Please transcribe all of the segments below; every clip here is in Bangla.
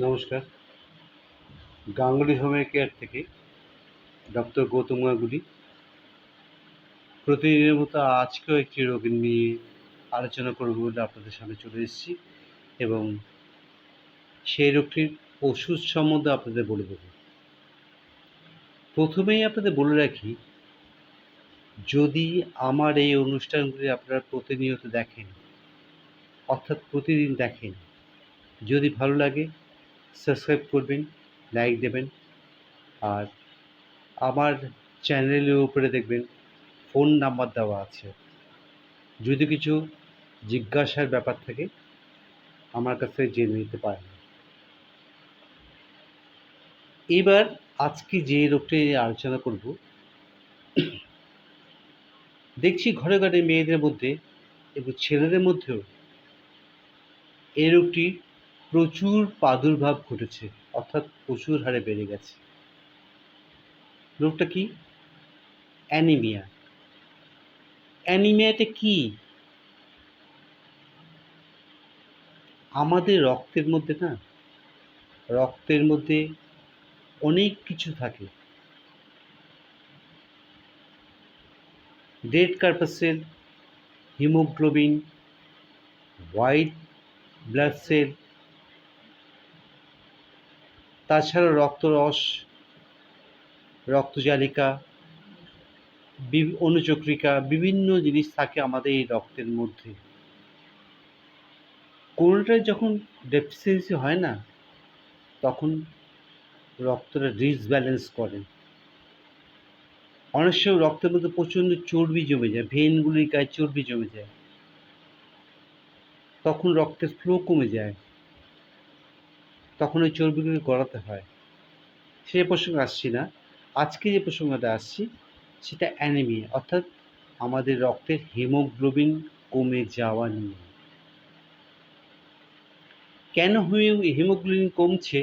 নমস্কার। গাঙ্গুলি হোমিও কেয়ার থেকে ডক্টর গৌতম গাঙ্গুলি। প্রতিদিনের মতো আজকেও একটি রোগ নিয়ে আলোচনা করব বলে আপনাদের সামনে চলে এসেছি এবং সেই রোগটির ওষুধ সম্বন্ধে আপনাদের বলে দেব। প্রথমেই আপনাদের বলে রাখি, যদি আমার এই অনুষ্ঠানগুলি আপনারা প্রতিনিয়ত দেখেন, অর্থাৎ প্রতিদিন দেখেন, যদি ভালো লাগে সাবস্ক্রাইব করবেন, লাইক দেবেন। আর আমার চ্যানেলের উপরে দেখবেন ফোন নাম্বার দেওয়া আছে। যদি কিছু জিজ্ঞাসার ব্যাপার থাকে আমার কাছ থেকে জেনে নিতে পারেন। এবার আজকে যে রোগটি নিয়ে আলোচনা করব, দেখছি ঘরে ঘরে মেয়েদের মধ্যে এবং ছেলেদের মধ্যেও এই রোগটির প্রচুর প্রাদুর্ভাব ঘটেছে, অর্থাৎ প্রচুর হারে বেড়ে গেছে। রোগটা কি? অ্যানিমিয়া। অ্যানিমিয়াটা কি? আমাদের রক্তের মধ্যে অনেক কিছু থাকে। Red corpuscle, haemoglobin, white blood cell, তাছাড়া রক্তরস, রক্তজালিকা, অনুচক্রিকা, বিভিন্ন জিনিস থাকে আমাদের এই রক্তের মধ্যে। কোনোটার যখন ডেফিসিয়েন্সি হয় না, তখন রক্তটা ডিসব্যালেন্স করে। অনেক সময় রক্তের মধ্যে প্রচণ্ড চর্বি জমে যায়, ভেনগুলির গায়ে চর্বি জমে যায়, তখন রক্তের ফ্লো কমে যায়, তখন ওই চর্বিগুলি গড়াতে হয়। সে প্রসঙ্গে আসছি না। আজকে যে প্রসঙ্গটা আসছি সেটা অ্যানিমিয়া, অর্থাৎ আমাদের রক্তের হিমোগ্লোবিন কমে যাওয়া নিয়ে। কেন হিমোগ্লোবিন কমছে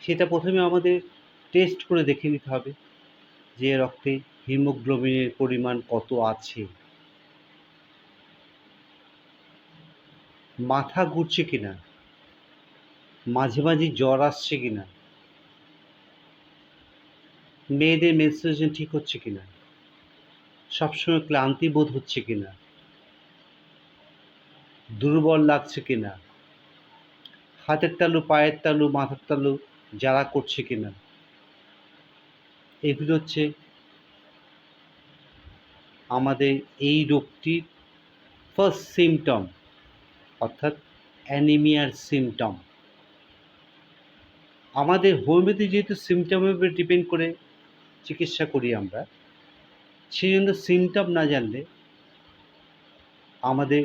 সেটা প্রথমে আমাদের টেস্ট করে দেখে নিতে হবে যে রক্তে হিমোগ্লোবিনের পরিমাণ কত আছে। মাথা ঘুরছে কিনা, মাঝে মাঝে জ্বর আসছে কিনা, মেয়েদের মেনস্ট্রুয়েশন ঠিক হচ্ছে কিনা, সবসময় ক্লান্তি বোধ হচ্ছে কিনা, দুর্বল লাগছে কিনা, হাতের তালু, পায়ের তালু, মাথার তালু জ্বালা করছে কিনা। এগুলো হচ্ছে আমাদের এই রোগটির ফার্স্ট সিমটম, অর্থাৎ অ্যানিমিয়ার সিমটম। আমাদের হোমিওপ্যাথি যেহেতু সিমটমের উপরে ডিপেন্ড করে চিকিৎসা করি আমরা, সেই জন্য সিমটম না জানলে আমাদের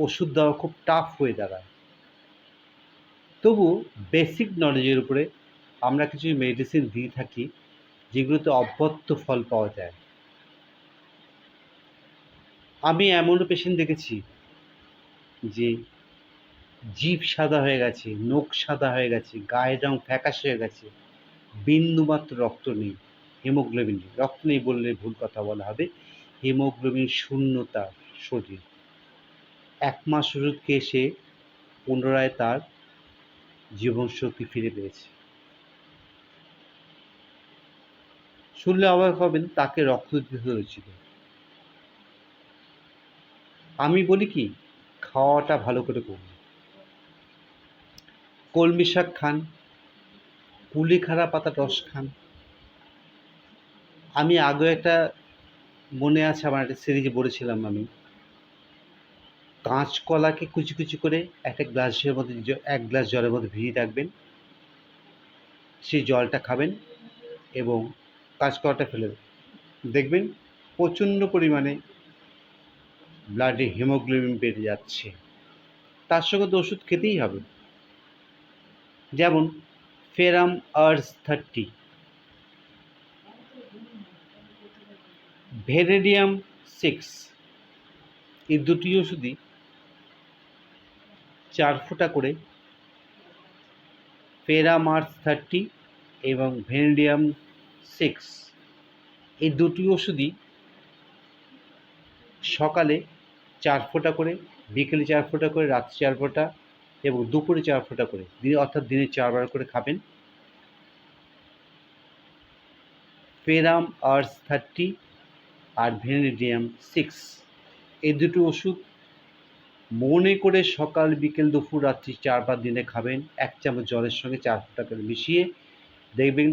ওষুধ দেওয়া খুব টাফ হয়ে দাঁড়ায়। তবু বেসিক নলেজের উপরে আমরা কিছু মেডিসিন দিয়ে থাকি যেগুলোতে অব্যর্থ ফল পাওয়া যায়। আমি এমনও পেশেন্ট দেখেছি যে জিভ সাদা হয়ে গেছে, নখ সাদা হয়ে গেছে, গায়ের রং ফ্যাকাশে হয়ে গেছে, বিন্দুমাত্র রক্ত নেই, হিমোগ্লোবিন নেই। রক্ত নেই বললে ভুল কথা বলা হবে, হিমোগ্লোবিন শূন্যতা শরীর। 1 মাস ওষুধ খেয়ে সে পুনরায় তার জীবনশক্তি ফিরে পেয়েছে। শুনলে অবাক হবেন, তাকে রক্ত দিতে হয়েছিল। আমি বলি কি, খাওয়াটা ভালো করে করুন। কলমি শাক খান, কুলেখাড়া পাতার রস খান। আমি আগেও একটা, মনে আছে আমার একটা সিরিজে বলেছিলাম, আমি কাঁচকলাকে কুচি কুচি করে একটা গ্লাসের মধ্যে 1 গ্লাস জলের মধ্যে ভিজিয়ে রাখবেন, সেই জলটা খাবেন এবং কাঁচকলাটা ফেলে দেবেন। দেখবেন প্রচণ্ড পরিমাণে ব্লাডে হিমোগ্লোবিন বেড়ে যাচ্ছে। তার সঙ্গে তো ওষুধ খেতেই হবে, যেমন ফেরাম আর্স 30, ভেরেডিয়াম 6, এই দুটি ওষুধই 4 ফোঁটা করে, ফেরাম আর্স 30 এবং ভেরেডিয়াম 6, এই দুটি ওষুধই সকালে 4 ফোঁটা করে, বিকেলে 4 ফোঁটা করে, রাত্রে 4 ফোঁটা এবং দুপুরে 4 ফোঁটা করে অর্থাৎ দিনে 4 বার করে খাবেন। ফেরাম আর্স 30 আর ভেনেডিয়াম 6, এই দুটো ওষুধ মনে করে সকাল বিকেল দুপুর রাত্রি 4 বার দিনে খাবেন। 1 চামচ জলের সঙ্গে 4 ফোঁটা করে মিশিয়ে দেখবেন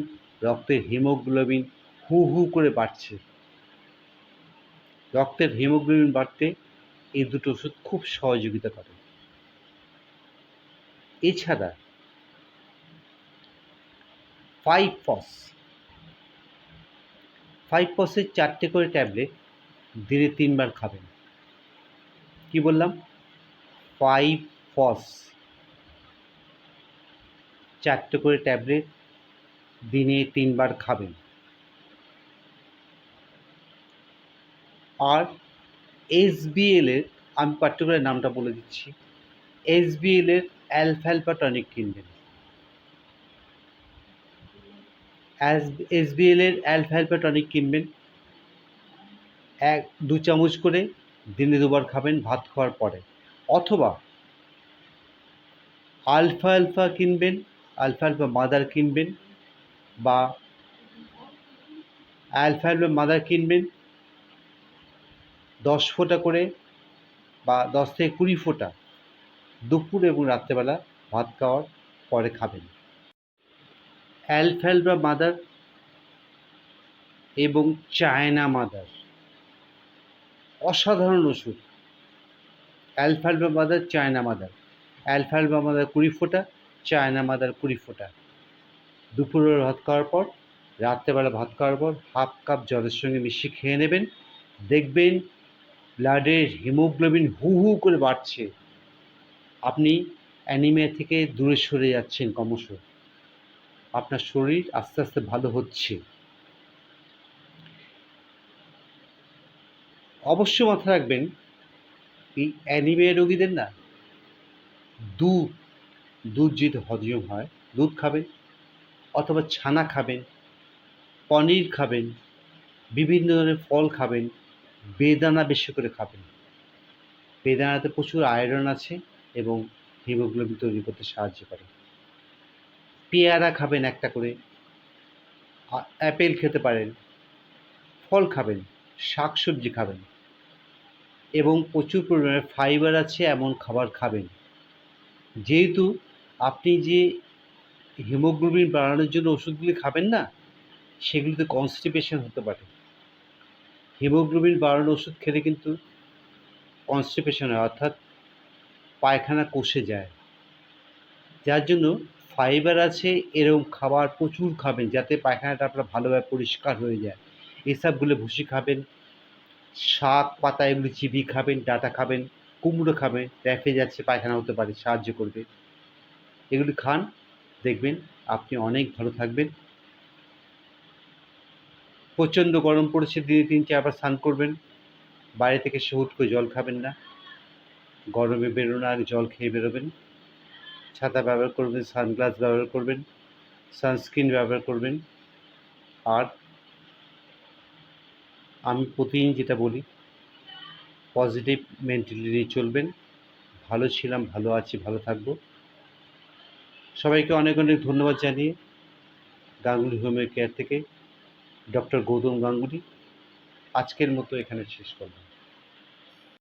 রক্তের হিমোগ্লোবিন হু হু করে বাড়ছে। রক্তের হিমোগ্লোবিন বাড়তে এই দুটো ওষুধ খুব সহযোগিতা করে। এছাড়া 5-ফস-এর 4টে করে ট্যাবলেট দিনে 3 বার খাবেন। কি বললাম? 5-ফস 4টে করে ট্যাবলেট দিনে 3 বার খাবেন। আর SBL এর, আমি পার্টিকুলার নামটা বলে দিচ্ছি, SBL এর অ্যালফালফা টনিক কিনবেন। SBL এর অ্যালফালফা টনিক কিনবেন, 1-2 চামচ করে দিনে 2 বার খাবেন ভাত খাওয়ার পরে। অথবা আলফা কিনবেন, আলফা মাদার কিনবেন, বা আলফা মাদার কিনবেন 10 ফোঁটা করে বা 10 থেকে 20 ফোঁটা দুপুর এবং রাত্রেবেলা ভাত খাওয়ার পরে খাবেন। অ্যালফালফা মাদার এবং চায়না মাদার অসাধারণ ওষুধ। অ্যালফালফা মাদার, চায়না মাদার। অ্যালফালফা মাদার 20 ফোঁটা, চায়না মাদার 20 ফোঁটা দুপুরে ভাত খাওয়ার পর, রাত্রেবেলা ভাত খাওয়ার পর 1/2 কাপ জলের সঙ্গে মিশিয়ে খেয়ে নেবেন। দেখবেন ব্লাডের হিমোগ্লোবিন হু হু করে বাড়ছে। আপনি অ্যানিমিয়া থেকে দূরে সরে যাচ্ছেন ক্রমশ। আপনার শরীর আস্তে আস্তে ভালো হচ্ছে। অবশ্যই মাথায় রাখবেন, এই অ্যানিমিয়া রোগীদের না দুধ যদি হজম হয়, দুধ খাবেন, অথবা ছানা খাবেন, পনির খাবেন, বিভিন্ন ধরনের ফল খাবেন, বেদানা বেশি করে খাবেন। বেদানাতে প্রচুর আয়রন আছে এবং হিমোগ্লোবিন তৈরি করতে সাহায্য করে। পেয়ারা খাবেন 1টা করে, অ্যাপেল খেতে পারেন, ফল খাবেন, শাকসবজি খাবেন এবং প্রচুর পরিমাণে ফাইবার আছে এমন খাবার খাবেন। যেহেতু আপনি যে হিমোগ্লোবিন বাড়ানোর জন্য ওষুধগুলি খাবেন না, সেগুলিতে কনস্টিপেশন হতে পারে। হিমোগ্লোবিন বাড়ানোর ওষুধ খেলে কিন্তু কনস্টিপেশন হয়, অর্থাৎ পায়খানা কষে যায়। যার জন্য ফাইবার আছে এরকম খাবার প্রচুর খাবেন, যাতে পায়খানাটা আপনার ভালোভাবে পরিষ্কার হয়ে যায়। এসবগুলো ভুসি খাবেন, শাক পাতা এগুলি চিবিয়ে খাবেন, ডাঁটা খাবেন, কুমড়ো খাবেন, র্যাফে যাচ্ছে পায়খানা হতে পারে, সাহায্য করবে। এগুলি খান, দেখবেন আপনি অনেক ভালো থাকবেন। প্রচণ্ড গরম পড়েছে, দিনে 3-4 বার স্নান করবেন। বাইরে থেকে হুট করে জল খাবেন না। গরমে বেরোনোর আগে জল খেয়ে বেরোবেন। ছাতা ব্যবহার করবেন, সানগ্লাস ব্যবহার করবেন, সানস্ক্রিন ব্যবহার করবেন। আর আমি প্রতিদিন যেটা বলি, পজিটিভ মেন্টালিটি নিয়ে চলবেন। ভালো ছিলাম, ভালো আছি, ভালো থাকবো। সবাইকে অনেক অনেক ধন্যবাদ জানিয়ে গাঙ্গুলি হোমিও কেয়ার থেকে ডক্টর গৌতম গাঙ্গুলি আজকের মতো এখানে শেষ করলাম।